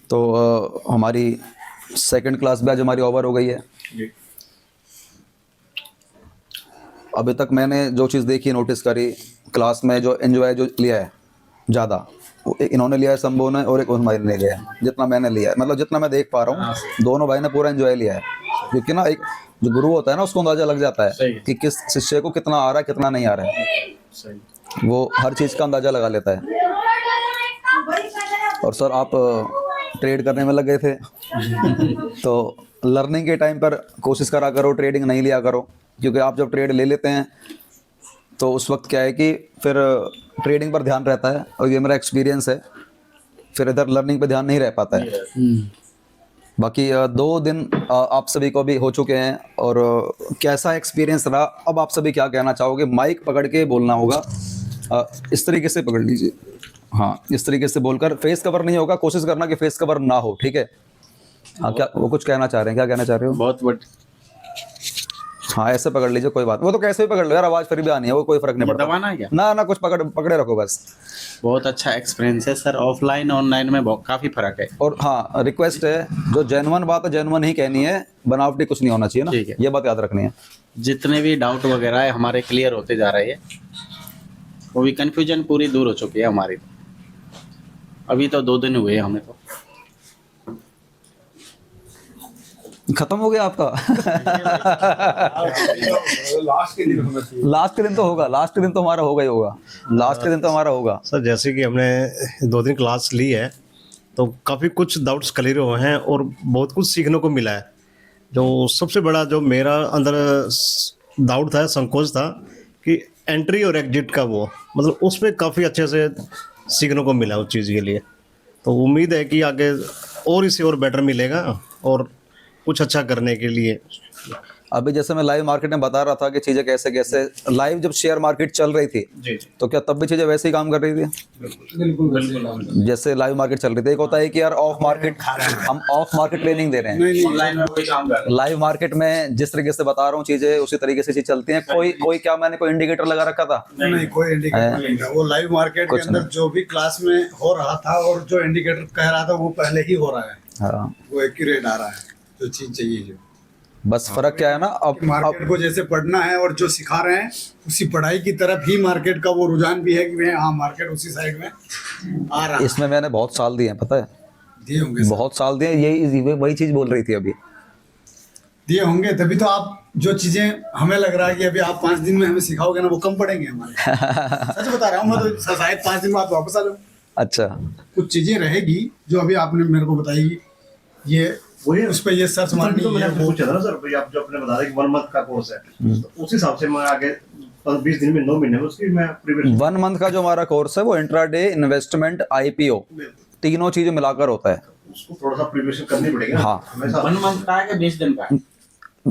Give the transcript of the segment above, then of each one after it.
तो हमारी second class भी आज हमारी ओवर हो गई है। अभी तक मैंने जो चीज़ देखी, नोटिस करी, क्लास में जो एंजॉय जो लिया है ज़्यादा, वो एक इन्होंने लिया है शंभू ने, और एक उस भाई ने लिया है। जितना मैंने लिया है, मतलब जितना मैं देख पा रहा हूँ, दोनों भाई ने पूरा एंजॉय लिया है। क्योंकि ना एक जो गुरु होता है ना, उसको अंदाजा लग जाता है कि किस शिष्य को कितना आ रहा है, कितना नहीं आ रहा है। वो हर चीज़ का अंदाजा लगा लेता है। और सर आप ट्रेड करने में लग गए थे तो लर्निंग के टाइम पर कोशिश करा करो, ट्रेडिंग नहीं लिया करो। क्योंकि आप जब ट्रेड ले लेते हैं तो उस वक्त क्या है कि फिर ट्रेडिंग पर ध्यान रहता है, और ये मेरा एक्सपीरियंस है, फिर इधर लर्निंग पे ध्यान नहीं रह पाता है। बाकी 2 दिन आप सभी को भी हो चुके हैं, और कैसा एक्सपीरियंस रहा, अब आप सभी क्या कहना चाहोगे? माइक पकड़ के बोलना होगा, इस तरीके से पकड़ लीजिए, हाँ इस तरीके से बोलकर। फेस कवर नहीं होगा, कोशिश करना कि फेस कवर ना हो, ठीक है? हाँ, क्या वो कुछ कहना चाह रहे हैं? क्या कहना चाह रहे हो? बहुत हाँ ऐसे पकड़ लीजिए, कोई बात, वो तो कैसे भी पकड़ लो यार, आवाज़ फिर भी आनी है, वो कोई फर्क नहीं पड़ता। दबाना है क्या? ना ना, कुछ पकड़े रखो बस। बहुत अच्छा एक्सपीरियंस है सर, ऑफलाइन ऑनलाइन में काफ़ी फर्क है। और हाँ, रिक्वेस्ट है, जो जेन्युइन बात है जेन्युइन ही कहनी है, बनावटी कुछ नहीं होना चाहिए ना, ठीक है। ये बात याद रखनी है। जितने भी डाउट वगैरह है हमारे क्लियर होते जा रहे हैं, वो भी कन्फ्यूजन पूरी दूर हो चुकी है हमारी। अभी तो 2 दिन हुए हमें तो। खत्म हो गया आपका? लास्ट के दिन तो होगा, लास्ट के दिन तो हमारा होगा ही होगा, लास्ट के दिन तो हमारा होगा। सर जैसे कि हमने 2 दिन क्लास ली है, तो काफ़ी कुछ डाउट्स क्लियर हुए हैं और बहुत कुछ सीखने को मिला है। जो सबसे बड़ा जो मेरा अंदर डाउट था, संकोच था, कि एंट्री और एग्जिट का वो मतलब उसमें काफ़ी अच्छे से सीखने को मिला उस चीज़ के लिए। तो उम्मीद है कि आगे और इसे और बेटर मिलेगा और कुछ अच्छा करने के लिए। अभी जैसे मैं लाइव मार्केट में बता रहा था कि चीज़ें कैसे कैसे, लाइव जब शेयर मार्केट चल रही थी जी तो क्या तब भी चीज़ें वैसे ही काम कर रही थी? बिल्कुल। जैसे लाइव मार्केट चल रही थी। एक होता है कि यार ऑफ मार्केट, हम ऑफ मार्केट ट्रेनिंग दे रहे हैं, ऑनलाइन में कोई काम कर लाइव मार्केट में जिस तरीके से बता रहा हूँ चीज़ें उसी तरीके से चीज़ चलती हैं। कोई क्या मैंने कोई इंडिकेटर लगा रखा था? नहीं, कोई इंडिकेटर नहीं था। वो लाइव मार्केट के कुछ अंदर नहीं। जो भी क्लास में हो रहा था और जो इंडिकेटर कह रहा था वो पहले ही हो रहा है, हाँ, वो एक्यूरेट आ रहा है जो चीज चाहिए। जो बस फर्क क्या है ना, अब मार्केट को जैसे पढ़ना है और जो सिखा रहे हैं उसी पढ़ाई की तरफ ही मार्केट का वो रुझान भी है कि भाई हाँ मार्केट उसी साइड में आ रहा है। इसमें मैंने बहुत साल दिए हैं, पता है, दिए होंगे सर। बहुत साल दिए। यही वही चीज़ बोल रही थी अभी। दिए होंगे, तभी तो आप जो चीजें हमें लग रहा है कि अभी आप 5 दिन में हमें सिखाओगे ना, वो कम पड़ेंगे हमारे। सच बता रहा हूँ मैं, तो शायद 5 दिन बाद वापस आ जाऊँ। अच्छा, कुछ चीजें रहेगी जो अभी आपने मेरे को बताई, ये वही उस पर ये सर्च मारनी तो मैंने है। आपसे पूछा था ना सर, भाई आप जो आपने बताया कि 1 मंथ का कोर्स है, तो उस हिसाब से मैं आगे 20 दिन में 9 महीने में उसकी मैं प्रिपरेशन 1 मंथ का जो हमारा कोर्स है वो इंट्राडे, इन्वेस्टमेंट, IPO तीनों चीजें मिलाकर होता है। उसको थोड़ा सा प्रिपरेशन करनी पड़ेगी ना। हाँ। हमेशा 1 मंथ का है कि 20 दिन का है?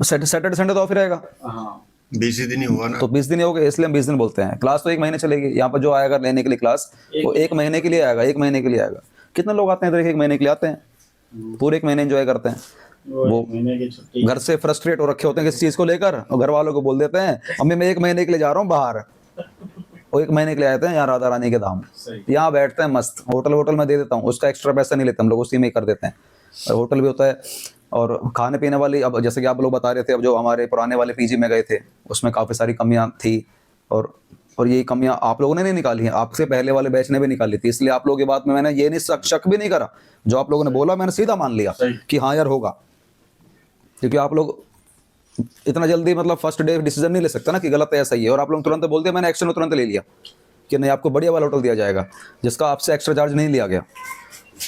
सैटरडे संडे तो ऑफ रहेगा, हाँ 20 दिन ही हुआ ना। तो 20 दिन ही हो गए, इसलिए हम 20 दिन बोलते हैं। क्लास तो 1 महीने चलेगी। यहाँ पर जो आएगा लेने के लिए क्लास, वो 1 महीने के लिए आएगा, 1 महीने के लिए आएगा। कितने लोग आते हैं इधर 1 महीने के लिए आते हैं, पूरे 1 महीने एंजॉय करते हैं। वो महीने की छुट्टी। घर से फ्रस्ट्रेट हो रखे होते हैं किसी चीज़ को लेकर, और घर वालों को बोल देते हैं अम्मी मैं 1 महीने के लिए जा रहा हूँ बाहर। वो 1 महीने के लिए आते हैं यहाँ राधा रानी के धाम, यहाँ बैठते हैं मस्त। होटल में दे देता हूँ, उसका एक्स्ट्रा पैसा नहीं लेते हम लोग, उसी में ही कर देते हैं। और होटल भी होता है, और खाने पीने वाली, अब जैसे कि आप लोग बता रहे थे, अब जो हमारे पुराने वाले PG में गए थे उसमें काफ़ी सारी कमियां थी, और यही कमियां आप लोगों ने नहीं निकाली हैं, आपसे पहले वाले बैच ने भी निकाली थी। इसलिए आप लोगों की बात में मैंने ये नहीं शक भी नहीं करा, जो आप लोगों ने बोला मैंने सीधा मान लिया कि हाँ यार होगा। क्योंकि आप लोग इतना जल्दी मतलब फर्स्ट डे डिसीजन नहीं ले सकता ना कि गलत है सही है, और आप लोग तुरंत बोलते हैं। मैंने एक्शन तुरंत ले लिया कि नहीं आपको बढ़िया वाला होटल दिया जाएगा जिसका आपसे एक्स्ट्रा चार्ज नहीं लिया गया,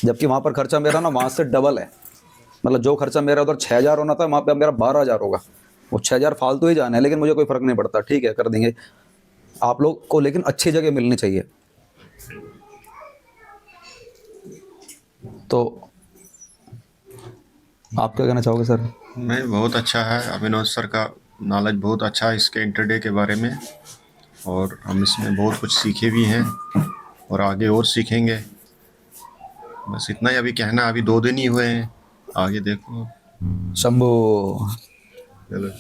जबकि वहाँ पर खर्चा मेरा ना वहाँ से डबल है। मतलब जो खर्चा मेरा उधर 6,000 होना था, वहाँ पे मेरा 12,000 होगा। वो 6,000 फालतू ही जाना है, लेकिन मुझे कोई फ़र्क नहीं पड़ता, ठीक है कर देंगे आप लोग को, लेकिन अच्छी जगह मिलनी चाहिए। तो आप क्या कहना चाहोगे सर? नहीं, बहुत अच्छा है, अभिनव सर का नॉलेज बहुत अच्छा है इसके इंटरडे के बारे में, और हम इसमें बहुत कुछ सीखे भी हैं और आगे और सीखेंगे। बस इतना ही अभी कहना, अभी 2 दिन ही हुए हैं, आगे देखो। शंभू, चलो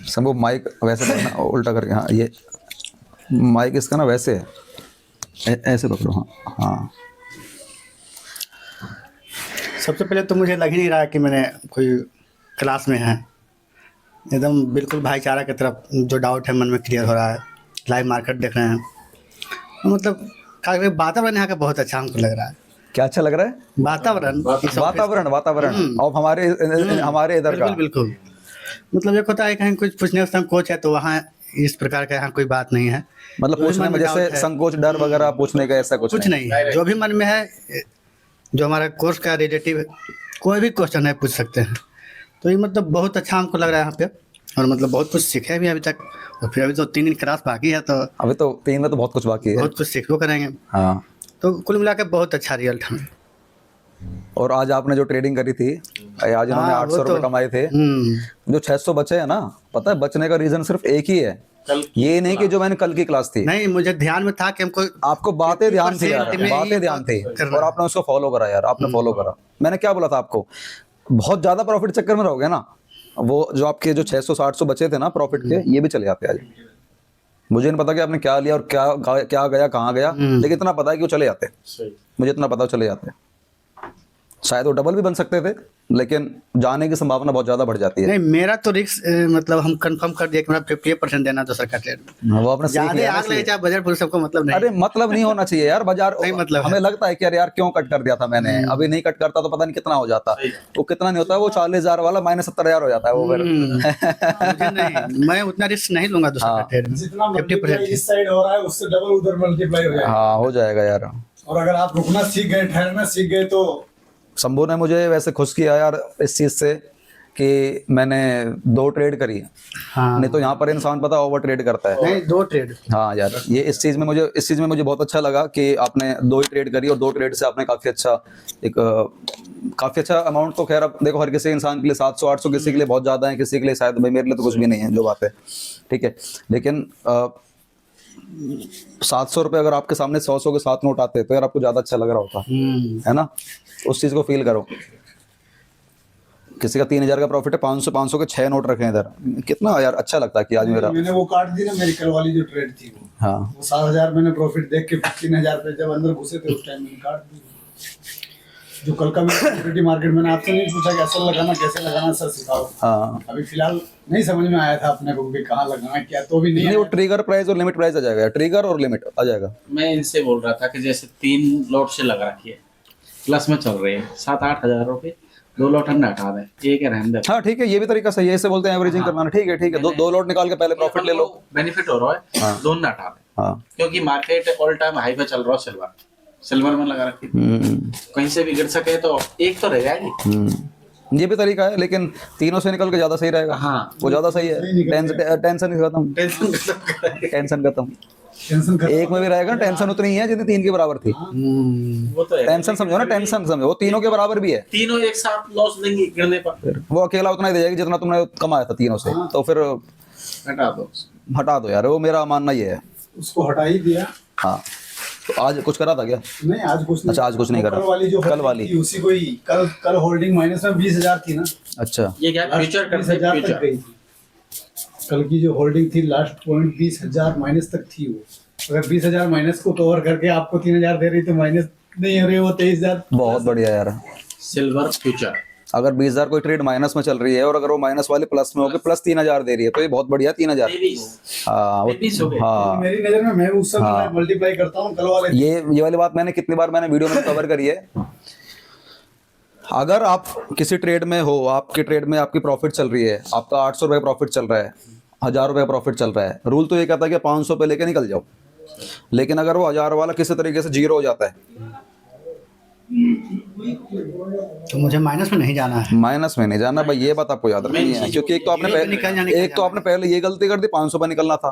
शंभू माइक वैसे पकड़ना, उल्टा करके, हाँ ये माइक इसका ना वैसे है, ऐसे पकड़ो, हाँ हाँ। सबसे पहले तो मुझे लग ही नहीं रहा कि मैंने कोई क्लास में है, एकदम बिल्कुल भाईचारा की तरफ जो डाउट है मन में क्लियर हो रहा है, लाइव मार्केट देख रहे हैं, मतलब क्या वातावरण यहाँ का बहुत अच्छा हमको लग रहा है। क्या अच्छा लग रहा है? वातावरण वातावरण अब हमारे इधर का। बिल्कुल बिल्कुल, मतलब एक होता है कहीं कुछ पूछने का संकोच है तो वहाँ इस प्रकार का यहाँ कोई बात नहीं है। मतलब जो भी पूछने मन में में doubt जैसे है, संकोच डर वगैरह पूछने का ऐसा कुछ कुछ नहीं है, जो भी मन में है, जो हमारा कोर्स का रिलेटिव कोई भी क्वेश्चन है पूछ सकते हैं। तो ये मतलब बहुत अच्छा हमको लग रहा है यहाँ पे, और मतलब बहुत कुछ सीखे भी अभी तक, और फिर अभी तो 3 दिन क्लास बाकी है तो अभी तो 3 में तो बहुत कुछ बाकी है। बहुत कुछ सीखो करेंगे। हाँ। तो कुल मिलाकर बहुत अच्छा रिजल्ट है। और आज आपने जो ट्रेडिंग करी थी, आज इन्होंने हाँ, 800 वो तो- रुपये कमाए थे। जो 600 बचे हैं ना, पता है बचने का रीजन सिर्फ एक ही है, ये नहीं कि जो मैंने कल की क्लास थी, नहीं मुझे ध्यान में था कि हमको आपको बातें ध्यान थी यार, 50% में बातें ये ध्यान थी, करना और आपने उसको फॉलो करा यार, आपने फॉलो करा। मैंने क्या बोला था आपको, बहुत ज्यादा प्रॉफिट चक्कर में रहोगे ना, वो जो आपके जो 600-700 बचे थे ना प्रॉफिट के, ये भी चले जाते आज। मुझे नहीं पता कि आपने क्या लिया और क्या गया कहाँ गया, लेकिन इतना पता है कि वो चले जाते, मुझे इतना पता वो चले जाते। शायद वो डबल भी बन सकते थे, लेकिन जाने की संभावना बहुत ज्यादा बढ़ जाती है। नहीं, मेरा तो रिस्क मतलब हम कंफर्म कर दिया कि मेरा 50% देना दूसरा का ट्रेड में। वो आपने सीख ज्यादा लिया ना आग लगे इसलिए। चाहे बजट पूरे सबको मतलब नहीं। अरे मतलब नहीं होना चाहिए यार, बाजार नहीं मतलब हमें लगता है कि यार क्यों कट कर दिया था मैंने, अभी नहीं कट करता तो पता नहीं कितना हो जाता। वो कितना नहीं होता है, वो 40,000 वाला -70,000 हो जाता है वो फिर। मुझे नहीं, मैं उतना रिस्क नहीं लूंगा दूसरा का ट्रेड में। जितना 50% मल्टीप्लाई इस साइड हो रहा है उससे डबल उधर मल्टीप्लाई हो जाएगा। हाँ हो जाएगा यार। और अगर आप रुकना सीख गए, ठहरना सीख गए तो शंभू ने मुझे वैसे खुश किया यार इस चीज से कि मैंने 2 ट्रेड करी। हाँ, नहीं तो यहाँ पर इंसान पता ओवर ट्रेड करता है। नहीं 2 ट्रेड। हाँ यार, ये इस चीज में मुझे बहुत अच्छा लगा कि आपने 2 ही ट्रेड करी, और 2 ट्रेड से आपने काफी अच्छा अमाउंट, तो खैर अब देखो हर किसी इंसान के लिए 700-800 किसी के लिए बहुत ज्यादा है, किसी के लिए शायद, भाई मेरे लिए तो कुछ भी नहीं है जो बात है, ठीक है, लेकिन 700 रुपये अगर आपके सामने 100 के 7 नोट आते तो यार आपको ज्यादा अच्छा लग रहा होता है ना। उस चीज को फील करो, किसी का 3,000 का प्रॉफिट है, 500 के 6 नोट रखे हैं इधर, कितना यार अच्छा लगता है कि आज मेरा। मैंने वो काट दी ना, मेरी कल वाली जो ट्रेड थी हाँ वो 7,000 मैंने प्रॉफिट देख के 3,000 पे जब अंदर घुसे थे उस टाइम मैंने काट दी। जो कल का सिक्योरिटी मार्केट मैंने आपसे नहीं पूछा कैसे लगाना सर सिखाओ। हाँ, अभी फिलहाल नहीं समझ में आया था अपने को कि कहाँ लगाना क्या, तो भी नहीं नहीं वो ट्रिगर प्राइस और लिमिट प्राइस आ जाएगा, ट्रिगर और लिमिट आ जाएगा। मैं इनसे बोल रहा था कि जैसे 3 लॉट से लगा रखी है, प्लस में चल रहे हैं 7-8 हजार रुपये, 2 लॉट हमने हटा दें, एक है रहने दे। हाँ ठीक है, ये भी तरीका सही है, इसे बोलते हैं एवरेजिंग करना। ठीक है, 2 लोड निकाल के पहले प्रॉफिट ले लो। बेनिफिट हो रहा है, हाँ। दोनों ना हटा दें, हाँ क्योंकि मार्केट ऑल टाइम हाई पे चल रहा है। सिल्वर में लगा रखी, कहीं से भी गिर सके तो एक तो रह जाएगी। ये भी तरीका है, लेकिन तीनों से निकल के ज्यादा सही रहेगा। हाँ। वो ज्यादा सही है, टेंशन खत्म, टेंशन खत्म। टेंशन खत्म। टेंशन खत्म। एक में भी रहेगा ना, टेंशन उतनी ही है जितनी 3 के बराबर थी। वो तो है, टेंशन समझो ना, टेंशन समझो, वो तीनों के बराबर भी है। तीनों एक साथ लॉस देंगे गिरने पर, फिर वो अकेला उतना ही दे जाएगी जितना तुमने कमाया था तीनों से, तो फिर हटा दो। हटा दो यार, वो मेरा मानना ये है। उसको हटा ही दिया। हाँ, तो आज कुछ करा था क्या? नहीं आज कुछ नहीं। अच्छा, आज कुछ नहीं करा। कल वाली जो कल वाली। थी, उसी को ही कल होल्डिंग माइनस में 20,000 थी ना। अच्छा, ये क्या फ्यूचर करते हैं, 20,000 तक फ्यूचर गई थी। कल की जो होल्डिंग थी लास्ट पॉइंट 20,000 माइनस तक थी वो। अगर 20,000 माइनस को कवर करके आपको 3,000 दे रही तो माइनस नहीं हो रही, वो 23,000। बहुत बढ़िया यार। Silver future. अगर 20,000 कोई ट्रेड माइनस में चल रही है और अगर वो माइनस वाले प्लस में होकर प्लस 3,000 दे रही है, तो ये बहुत बढ़िया 3,000। हाँ 23 हो गए। हाँ, मेरी नजर में मैं उस समय मल्टीप्लाई करता हूँ कल वाले। ये वाली बात मैंने कितनी बार वीडियो में कवर करी है। अगर आप किसी ट्रेड में हो, आपके ट्रेड में आपकी प्रॉफिट चल रही है, आपका 800 रुपये प्रॉफिट चल रहा है, 1,000 रुपये प्रॉफिट चल रहा है, रूल तो ये कहता है कि 500 पे लेके निकल जाओ। लेकिन अगर वो 1,000 वाला किसी तरीके से जीरो हो जाता है, तो मुझे माइनस में नहीं जाना है। माइनस में नहीं जाना भाई, ये बात आपको याद रखनी है, क्योंकि एक तो आपने पहले ये गलती कर दी, 500 पे निकलना था।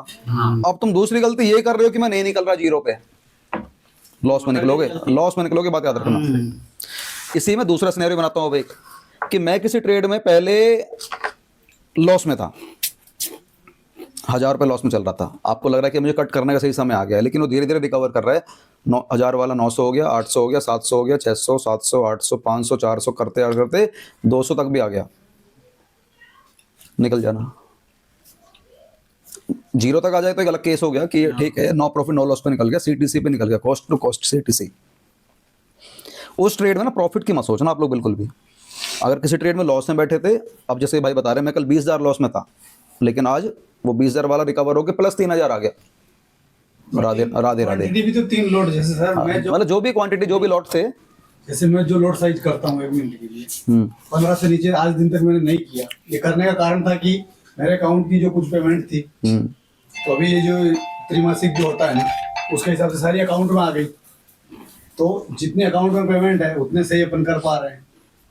अब तुम दूसरी गलती ये कर रहे हो कि मैं नहीं निकल रहा जीरो पे, लॉस में निकलोगे, बात याद रखना। इसी में दूसरा सिनेरियो बनाता हूँ अब एक, कि मैं किसी ट्रेड में पहले लॉस में था, 1,000 रुपये लॉस में चल रहा था, आपको लग रहा है कि मुझे कट करने का सही समय आ गया है, लेकिन वो धीरे धीरे रिकवर कर रहा है। 1,000 वाला 900 हो गया, 800 हो गया, 700 हो गया, 600, 700, 800, 500, 400 करते करते 200 तक भी आ गया। निकल जाना, जीरो तक आ जाए तो एक अलग केस हो गया कि ठीक है, नो प्रॉफिट नो लॉस पे निकल गया, CTC पे निकल गया, कॉस्ट टू कॉस्ट CTC। उस ट्रेड में ना प्रॉफिट की मत सोचना आप लोग बिल्कुल भी। अगर किसी ट्रेड में लॉस में बैठे थे, अब जैसे भाई बता रहे हैं मैं कल 20,000 लॉस में था, लेकिन आज वो 20,000 वाला रिकवर होकर प्लस 3,000 आ गया। राधे राधे राधे। क्वांटिटी भी तो 3 लोड, जैसे सर मैं जो मतलब जो भी क्वांटिटी जो भी लॉट थे। जैसे मैं जो लोड साइज करता हूँ 1 मिनट के लिए, 15 हम्म। से नीचे आज दिन तक मैंने नहीं किया। ये करने का कारण था कि मेरे अकाउंट की जो कुछ पेमेंट थी, तो अभी ये जो त्रैमासिक जो होता है ना, उसके हिसाब से सारी अकाउंट में आ गई। तो जितने अकाउंट में पेमेंट है उतने से ही अपन कर पा रहे हैं,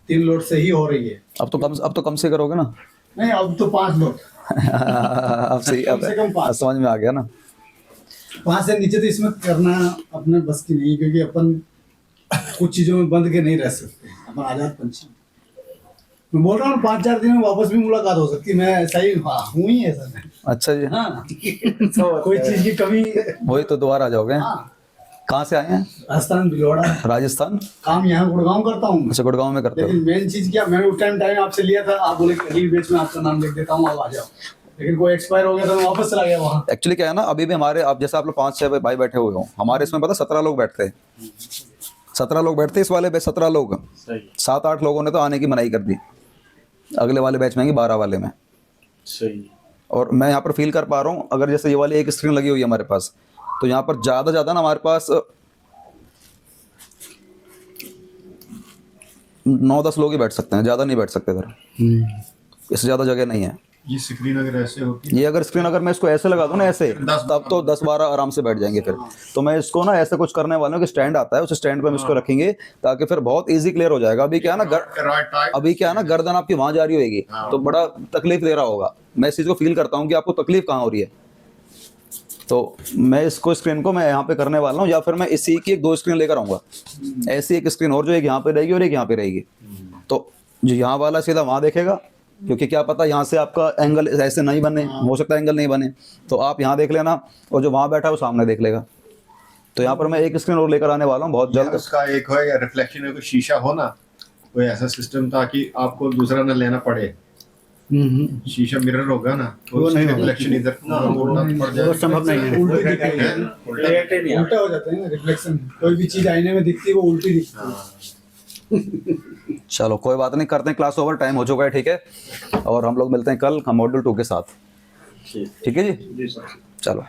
3 लोड से ही हो रही है। अब तो कम से करोगे ना। नहीं, अब तो 5 लोड अब सही, कम से कम अब 5 समझ में आ गया ना। 5 से नीचे तो इसमें करना अपने बस की नहीं, क्योंकि अपन कुछ चीजों में बंद के नहीं रह सकते, अपन आजाद पंछी। मैं बोल रहा हूँ 5-4 दिन में वापस भी मुलाकात हो सकती है, मैं ऐसा ही हूँ ही ऐसा मैं। अच्छा जी। हाँ कोई चीज की कमी। वही तो दोबारा आ जाओगे। हाँ, कहाँ से आए हैं? राजस्थान भिलवाड़ा। राजस्थान। काम यहाँ गुड़गांव करता हूँ, अच्छा, गुड़गांव में करते हो। लेकिन मेन चीज क्या, मैंने उस टाइम आपसे लिया था, आप बोले कि अगली बैच में आपका नाम लिख देता हूँ, आप आ जाओ। लेकिन कोई एक्सपायर हो गया तो मैं वापस चला गया वहाँ। एक्चुअली क्या है ना, अभी भी हमारे, अब जैसे आप लोग 5-6 भाई बैठे हुए हो, हमारे इसमें पता 17 लोग बैठते हैं। 17 लोग बैठते हैं इस वाले बैच, 17 लोग। 7-8 लोगों ने तो आने की मनाही कर दी, अगले वाले बैच में आएंगे 12 वाले में। सही। और मैं यहाँ पर फील कर पा रहा हूँ, अगर जैसे ये वाली एक स्क्रीन लगी हुई है हमारे पास, तो यहाँ पर ज़्यादा ना हमारे पास 9-10 लोग ही बैठ सकते हैं, ज़्यादा नहीं बैठ सकते इधर, इससे ज़्यादा जगह नहीं है। ये स्क्रीन अगर ऐसे होती ये अगर स्क्रीन अगर मैं इसको ऐसे लगा दूं ना ऐसे, तब तो 10-12 आराम से बैठ जाएंगे। फिर तो मैं इसको ना ऐसे कुछ करने वाला हूँ कि स्टैंड आता है, उस स्टैंड पे हम इसको रखेंगे ताकि फिर बहुत इजी क्लियर हो जाएगा। अभी क्या है ना, अभी क्या है ना, गर्दन आपकी वहां जा रही होगी तो बड़ा तकलीफ दे रहा होगा। मैं इस चीज़ को फील करता हूँ कि आपको तकलीफ कहाँ हो रही है। तो मैं इसको स्क्रीन को मैं यहाँ पे करने वाला हूँ, या फिर मैं इसी की 2 स्क्रीन लेकर आऊँगा। ऐसी एक स्क्रीन और जो एक यहाँ पे रहेगी और एक यहाँ पे रहेगी, तो जो यहाँ वाला सीधा वहाँ देखेगा, क्योंकि क्या पता यहाँ से आपका एंगल ऐसे नहीं बने, हो सकता है एंगल नहीं बने, तो आप यहाँ देख लेना और जो वहाँ बैठा है वो सामने देख लेगा। तो यहाँ पर मैं एक स्क्रीन और लेकर आने वाला हूँ बहुत जल्द। उसका एक हो या रिफ्लेक्शन में कोई शीशा हो ना, कोई ऐसा सिस्टम ताकि आपको दूसरा ना लेना पड़े। शीशा मिरर होगा ना, तो उसकी रिफ्लेक्शन इधर मुड़ना पड़ जाएगा। वो संभव नहीं है। उल्टी दिखाई है, उल्टा हो जाता है ना रिफ्लेक्शन। कोई भी चीज आईने में दिखती है वो उल्टी दिखती है। चलो कोई बात नहीं, करते हैं क्लास ओवर, टाइम हो चुका है, ठीक है। और हम लोग मिलते हैं कल हम मॉड्यूल 2 के साथ, ठीक है जी। चलो।